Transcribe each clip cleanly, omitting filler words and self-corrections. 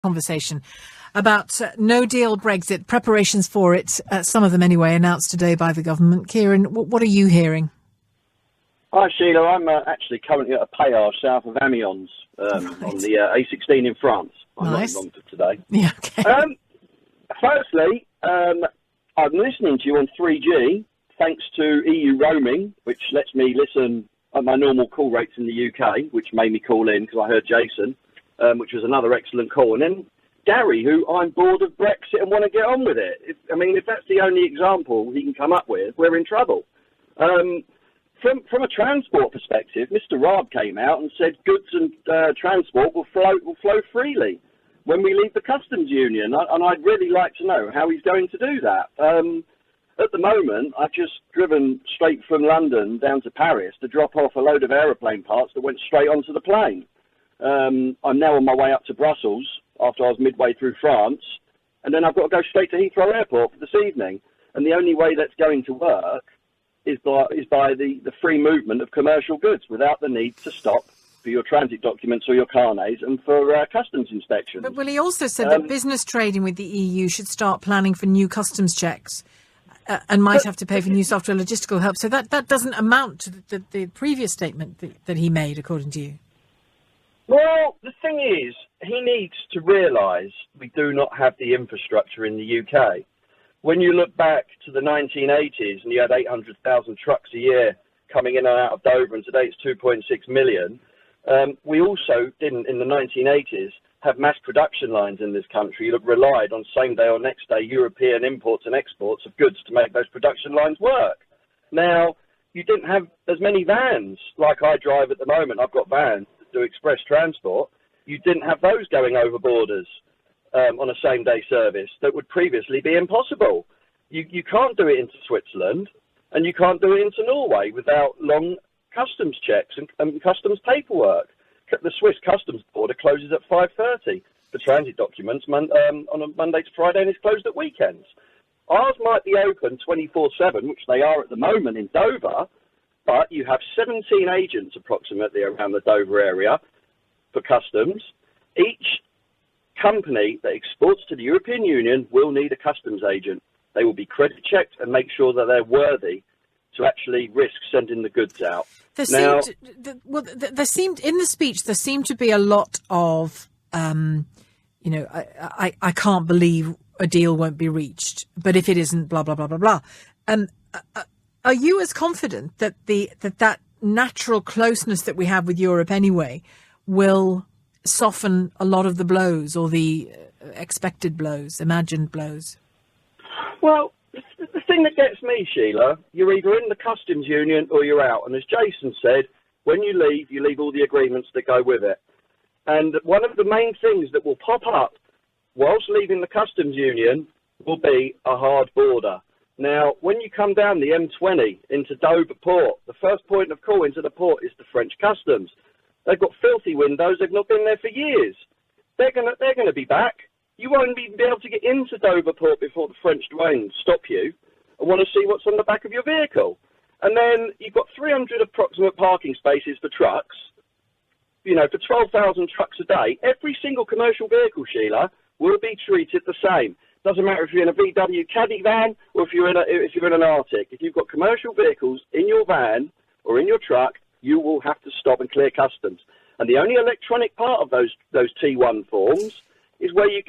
conversation about no-deal Brexit, preparations for it, some of them anyway, announced today by the government. Ciaran, what are you hearing? Hi, Sheila. I'm actually currently at a péage south of Amiens on the A16 in France. I'm nice. not in Romford today. Yeah, okay. Firstly, I'm listening to you on 3G, thanks to EU roaming, which lets me listen at my normal call rates in the UK, which made me call in because I heard Jason, which was another excellent call. And then Gary, who I'm bored of Brexit and want to get on with it. If that's the only example he can come up with, we're in trouble. From a transport perspective, Mr. Raab came out and said goods and transport will flow freely when we leave the customs union, and I'd really like to know how he's going to do that. At the moment, I've just driven straight from London down to Paris to drop off a load of aeroplane parts that went straight onto the plane. I'm now on my way up to Brussels after I was midway through France, and then I've got to go straight to Heathrow Airport for this evening. And the only way that's going to work is by the free movement of commercial goods without the need to stop for your transit documents or your carnets and for customs inspections. But he also said that business trading with the EU should start planning for new customs checks and might have to pay for new software logistical help. So that doesn't amount to the previous statement that he made, according to you. Well, the thing is, he needs to realise we do not have the infrastructure in the UK. When you look back to the 1980s and you had 800,000 trucks a year coming in and out of Dover, and today it's 2.6 million, we also didn't, in the 1980s, have mass production lines in this country that relied on same-day or next-day European imports and exports of goods to make those production lines work. Now, you didn't have as many vans like I drive at the moment. I've got vans that do express transport. You didn't have those going over borders on a same-day service that would previously be impossible. You can't do it into Switzerland, and you can't do it into Norway without long customs checks and customs paperwork. The Swiss customs border closes at 5:30 for transit documents on a Monday to Friday, and it's closed at weekends. Ours might be open 24/7, which they are at the moment in Dover, but you have 17 agents approximately around the Dover area for customs. Each company that exports to the European Union will need a customs agent. They will be credit checked and make sure that they're worthy to actually risk sending the goods out. There seemed in the speech there seemed to be a lot of, I can't believe a deal won't be reached, but if it isn't, blah blah blah blah blah. Are you as confident that that natural closeness that we have with Europe anyway will soften a lot of the blows, or the expected blows, imagined blows? Well, the thing that gets me, Sheila, you're either in the customs union or you're out. And as Jason said, when you leave all the agreements that go with it. And one of the main things that will pop up whilst leaving the customs union will be a hard border. Now, when you come down the M20 into Dover Port, the first point of call into the port is the French customs. They've got filthy windows. They've not been there for years. They're gonna be back. You won't even be able to get into Dover Port before the French douane stop you and want to see what's on the back of your vehicle. And then you've got 300 approximate parking spaces for trucks, for 12,000 trucks a day. Every single commercial vehicle, Sheila, will be treated the same. Doesn't matter if you're in a VW Caddy van or if you're in an Arctic. If you've got commercial vehicles in your van or in your truck, you will have to stop and clear customs. And the only electronic part of those T1 forms is where you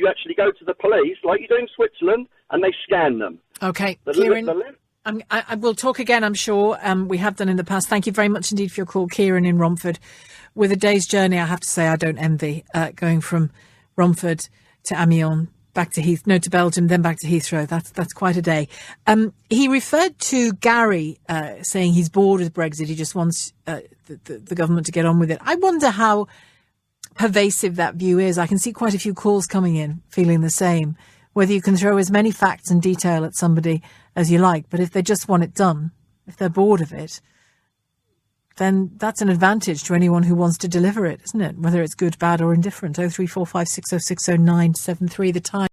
actually go to the police, like you do in Switzerland, and they scan them. Okay, Ciaran, I will talk again, I'm sure. We have done in the past. Thank you very much indeed for your call, Ciaran in Romford. With a day's journey, I have to say I don't envy going from Romford to Amiens, back to to Belgium, then back to Heathrow. That's quite a day. He referred to Gary saying he's bored with Brexit. He just wants the government to get on with it. I wonder how pervasive that view is. I can see quite a few calls coming in feeling the same. Whether you can throw as many facts and detail at somebody as you like, but if they just want it done, if they're bored of it, then that's an advantage to anyone who wants to deliver it, isn't it? Whether it's good, bad or indifferent. 034560600973, the time.